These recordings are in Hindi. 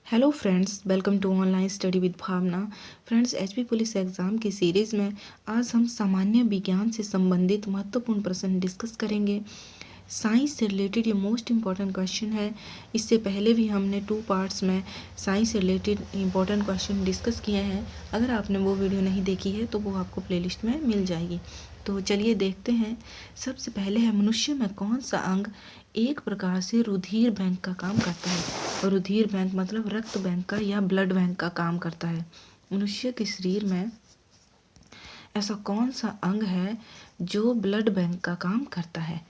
Hello friends, welcome to online study with Bhavna. Friends, HP police exam की सीरीज़ में आज हम सामान्य विज्ञान से संबंधित महत्वपूर्ण प्रश्न डिस्कस करेंगे। साइंस से रिलेटेड ये मोस्ट इम्पॉर्टेंट क्वेश्चन है। इससे पहले भी हमने 2 पार्ट्स में साइंस से रिलेटेड इम्पॉर्टेंट क्वेश्चन डिस्कस किए हैं। अगर आपने वो वीडियो नहीं देखी है तो वो आपको प्लेलिस्ट में मिल जाएगी। तो चलिए देखते हैं। सबसे पहले है, मनुष्य में कौन सा अंग एक प्रकार से रुधिर बैंक का काम करता है। रुधिर बैंक मतलब रक्त बैंक का या ब्लड बैंक का काम करता है। मनुष्य के शरीर में ऐसा कौन सा अंग है जो ब्लड बैंक का काम करता है?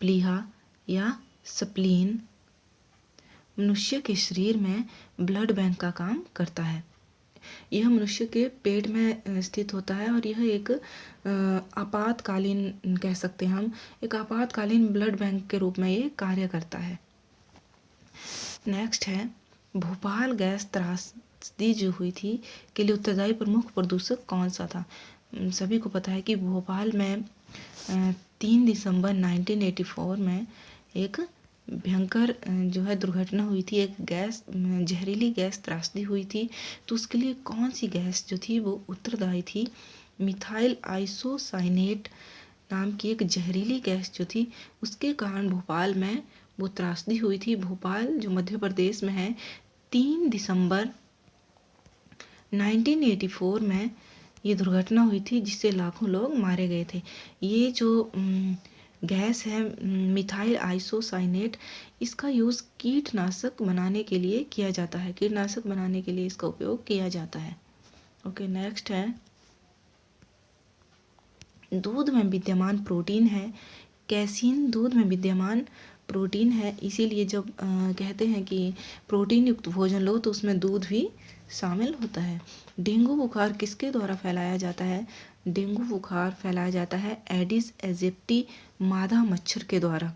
प्लीहा या स्प्लीन मनुष्य के शरीर में ब्लड बैंक का काम करता है। यह मनुष्य के पेट में स्थित होता है और यह एक आपातकालीन कह सकते हैं हम, एक आपातकालीन ब्लड बैंक के रूप में ये कार्य करता है। नेक्स्ट है, भोपाल गैस त्रासदी जो हुई थी के लिए उत्तरदायी प्रमुख प्रदूषक कौन सा था? सभी को पता है कि भोपाल में 3 दिसंबर 1984 में एक भयंकर जो है दुर्घटना हुई थी। एक गैस जहरीली गैस त्रासदी हुई थी। तो उसके लिए कौन सी गैस जो थी वो उत्तरदायी थी? मिथाइल आइसोसाइनेट नाम की एक जहरीली गैस जो थी, उसके कारण भोपाल में वो त्रासदी हुई थी। भोपाल जो मध्य प्रदेश में है, 3 दिसंबर 1984 में ये दुर्घटना हुई थी जिससे लाखों लोग मारे गए थे। ये जो गैस है मिथाइल आइसोसाइनेट, इसका यूज़ कीटनाशक बनाने के लिए किया जाता है। कीटनाशक बनाने के लिए इसका उपयोग किया जाता है। ओके, नेक्स्ट है, दूध में विद्यमान प्रोटीन है। कैसीन दूध में विद्यमान प्रोटीन है, इसीलिए जब कहते हैं कि प्रोटीन युक्त भोजन लो तो उसमें दूध भी शामिल होता है। डेंगू बुखार किसके द्वारा फैलाया जाता है? डेंगू बुखार फैलाया जाता है एडिस एजिप्टी मादा मच्छर के द्वारा।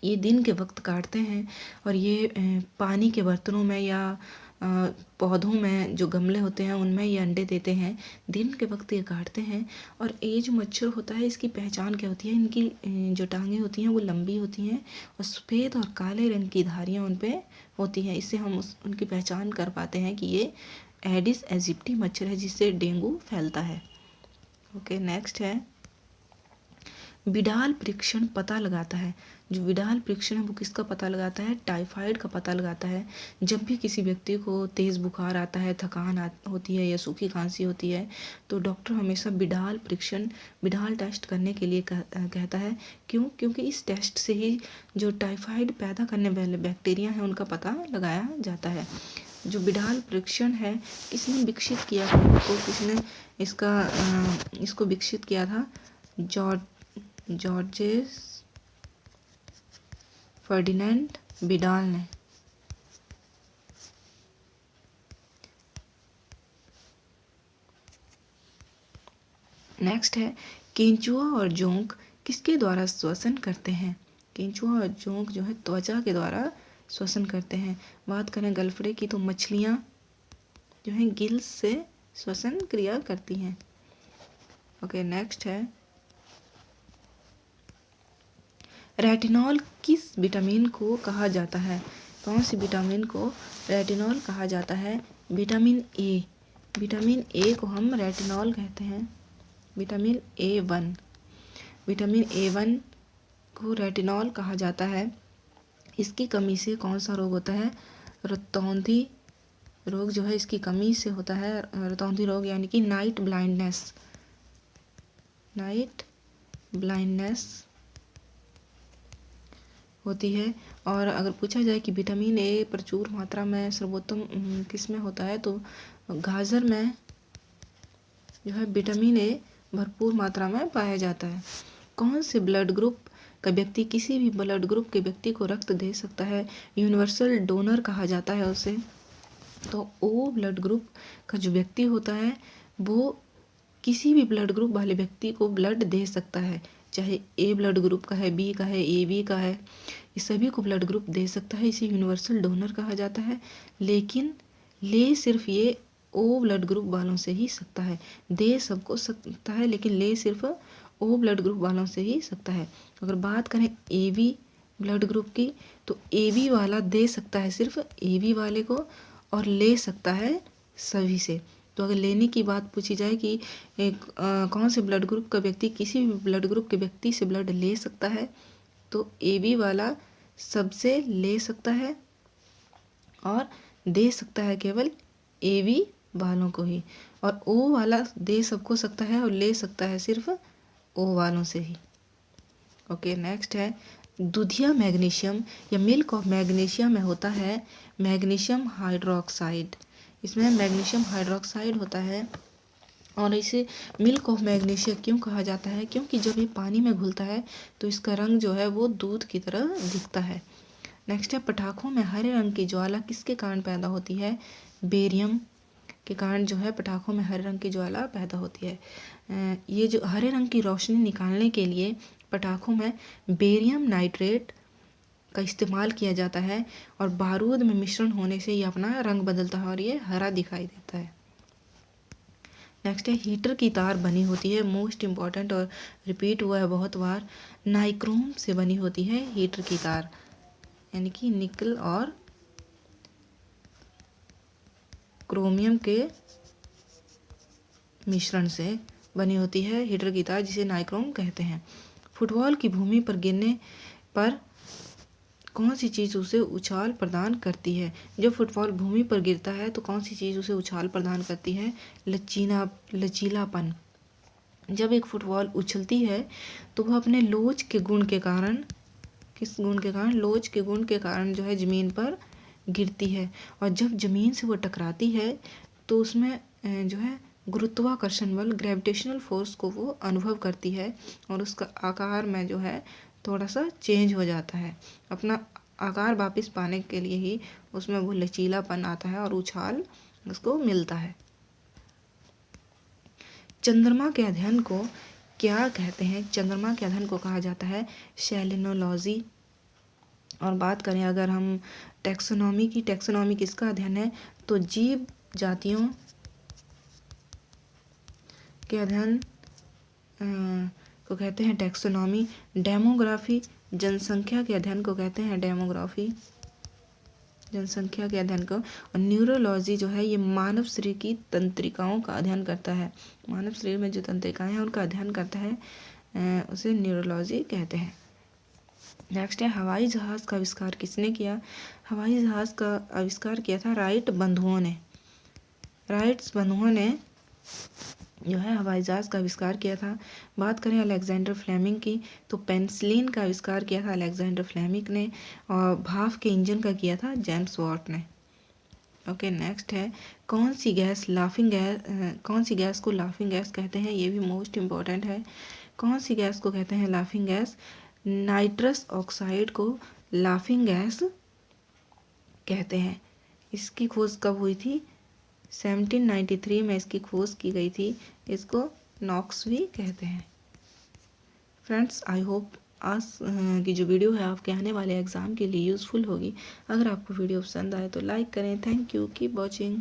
ये दिन के वक्त काटते हैं और ये पानी के बर्तनों में या पौधों में जो गमले होते हैं उनमें ये अंडे देते हैं। दिन के वक्त ये काटते हैं। और ये जो मच्छर होता है, इसकी पहचान क्या होती है? इनकी जो टांगें होती हैं वो लंबी होती हैं और सफ़ेद और काले रंग की धारियाँ उन पर होती हैं। इससे हम उनकी पहचान कर पाते हैं कि ये एडिस एजिप्टी मच्छर है जिससे डेंगू फैलता है। ओके, नेक्स्ट है, विडाल परीक्षण पता लगाता है। जो विडाल परीक्षण है वो किसका पता लगाता है? टाइफाइड का पता लगाता है। जब भी किसी व्यक्ति को तेज़ बुखार आता है, थकान होती है या सूखी खांसी होती है, तो डॉक्टर हमेशा विडाल परीक्षण, विडाल टेस्ट करने के लिए कहता है। क्यों? क्योंकि इस टेस्ट से ही जो टाइफाइड पैदा करने वाले बैक्टीरिया हैं उनका पता लगाया जाता है। जो विडाल परीक्षण है, किसने विकसित किया था इसको? किसने इसको विकसित किया था? जॉर्जेस फर्डिनेंड विडाल ने। नेक्स्ट है, केंचुआ और जोंक किसके द्वारा श्वसन करते हैं? केंचुआ और जोंक जो है त्वचा के द्वारा श्वसन करते हैं। बात करें गलफड़े की तो मछलियाँ जो हैं गिल्स से श्वसन क्रिया करती हैं। ओके, नेक्स्ट है, रेटिनॉल किस विटामिन को कहा जाता है? कौन सी विटामिन को रेटिनॉल कहा जाता है? Vitamin A. विटामिन ए को हम रेटिनॉल कहते हैं। विटामिन A1, विटामिन A1 को रेटिनॉल कहा जाता है। इसकी कमी से कौन सा रोग होता है? रतौंधी रोग जो है इसकी कमी से होता है। रतौंधी रोग यानी कि नाइट ब्लाइंडनेस। नाइट ब्लाइंडनेस होती है। और अगर पूछा जाए कि विटामिन ए प्रचुर मात्रा में सर्वोत्तम किस में होता है, तो गाजर में जो है विटामिन ए भरपूर मात्रा में पाया जाता है। कौन से ब्लड ग्रुप का व्यक्ति किसी भी ब्लड ग्रुप के व्यक्ति को रक्त दे सकता है? यूनिवर्सल डोनर कहा जाता है उसे। तो ओ ब्लड ग्रुप का जो व्यक्ति होता है वो किसी भी ब्लड ग्रुप वाले व्यक्ति को ब्लड दे सकता है, चाहे ए ब्लड ग्रुप का है, बी का है, ए बी का है, ये सभी को ब्लड ग्रुप दे सकता है। इसे यूनिवर्सल डोनर कहा जाता है। लेकिन ले सिर्फ ये ओ ब्लड ग्रुप वालों से ही सकता है। दे सबको सकता है लेकिन ले सिर्फ ओ ब्लड ग्रुप वालों से ही सकता है। अगर बात करें ए बी ब्लड ग्रुप की, तो AB वाला दे सकता है सिर्फ AB वाले को और ले सकता है सभी से। तो अगर लेने की बात पूछी जाए कि कौन से ब्लड ग्रुप का व्यक्ति किसी भी ब्लड ग्रुप के व्यक्ति से ब्लड ले सकता है, तो AB वाला सबसे ले सकता है और दे सकता है केवल AB वालों को ही, और O वाला दे सबको सकता है और ले सकता है सिर्फ O वालों से ही। ओके, नेक्स्ट है दूधिया मैग्नीशियम या मिल्क ऑफ मैग्नीशियम में होता है मैग्नीशियम हाइड्रोक्साइड। इसमें मैग्नीशियम हाइड्रोक्साइड होता है और इसे मिल्क ऑफ मैग्नीशियम क्यों कहा जाता है, क्योंकि जब ये पानी में घुलता है तो इसका रंग जो है वो दूध की तरह दिखता है। नेक्स्ट है पटाखों में हरे रंग की ज्वाला किसके कारण पैदा होती है, बेरियम के कारण जो है पटाखों में हरे रंग की ज्वाला पैदा होती है। ये जो हरे रंग की रोशनी निकालने के लिए पटाखों में बेरियम नाइट्रेट का इस्तेमाल किया जाता है और बारूद में मिश्रण होने से ये अपना रंग बदलता है और ये हरा दिखाई देता है। नेक्स्ट है हीटर की तार बनी होती है, मोस्ट इम्पॉर्टेंट और रिपीट हुआ है बहुत बार, नाइक्रोम से बनी होती है हीटर की तार, यानी कि निकल और क्रोमियम के मिश्रण से बनी होती है हीटर की तार, जिसे नाइक्रोम कहते हैं। फुटबॉल की भूमि पर गिरने पर कौन सी चीज़ उसे उछाल प्रदान करती है, जब फुटबॉल भूमि पर गिरता है तो कौन सी चीज़ उसे उछाल प्रदान करती है, लचीलापन। जब एक फुटबॉल उछलती है तो वह अपने लोच के गुण के कारण, किस गुण के कारण, लोच के गुण के कारण जो है ज़मीन पर गिरती है, और जब ज़मीन से वो टकराती है तो उसमें जो है गुरुत्वाकर्षण बल, ग्रेविटेशनल फोर्स को वो अनुभव करती है और उसका आकार में जो है थोड़ा सा चेंज हो जाता है। अपना आकार वापस पाने के लिए ही उसमें वो लचीलापन आता है और उछाल उसको मिलता है। चंद्रमा के अध्ययन को क्या कहते हैं, चंद्रमा के अध्ययन को कहा जाता है सेलेनोलॉजी। और बात करें अगर हम टैक्सोनॉमी की, टैक्सोनॉमी किसका अध्ययन है, तो जीव जातियों के अध्ययन को कहते हैं टैक्सोनॉमी। डेमोग्राफी जनसंख्या के अध्ययन को कहते हैं डेमोग्राफी, जनसंख्या के अध्ययन को। और न्यूरोलॉजी जो है ये मानव शरीर की तंत्रिकाओं का अध्ययन करता है, मानव शरीर में जो तंत्रिकाएं हैं उनका अध्ययन करता है, उसे न्यूरोलॉजी कहते हैं। नेक्स्ट है हवाई जहाज़ का आविष्कार किसने किया, हवाई जहाज़ का आविष्कार किया था राइट बंधुओं ने, राइट्स बंधुओं ने जो है हवाई जहाज़ का आविष्कार किया था। बात करें अलेक्जेंडर फ्लेमिंग की, तो पेनिसिलिन का आविष्कार किया था अलेक्जेंडर फ्लेमिंग ने, और भाप के इंजन का किया था जेम्स वाट ने। ओके, नेक्स्ट है कौन सी गैस कौन सी गैस को लाफिंग गैस कहते हैं, ये भी मोस्ट इम्पॉर्टेंट है। कौन सी गैस को कहते हैं लाफिंग गैस, नाइट्रस ऑक्साइड को लाफिंग गैस कहते हैं। इसकी खोज कब हुई थी, 1793 में इसकी खोज की गई थी। इसको नॉक्स भी कहते हैं। फ्रेंड्स, आई होप आज की जो वीडियो है आपके आने वाले एग्ज़ाम के लिए यूज़फुल होगी। अगर आपको वीडियो पसंद आए तो लाइक करें। Thank you, keep watching.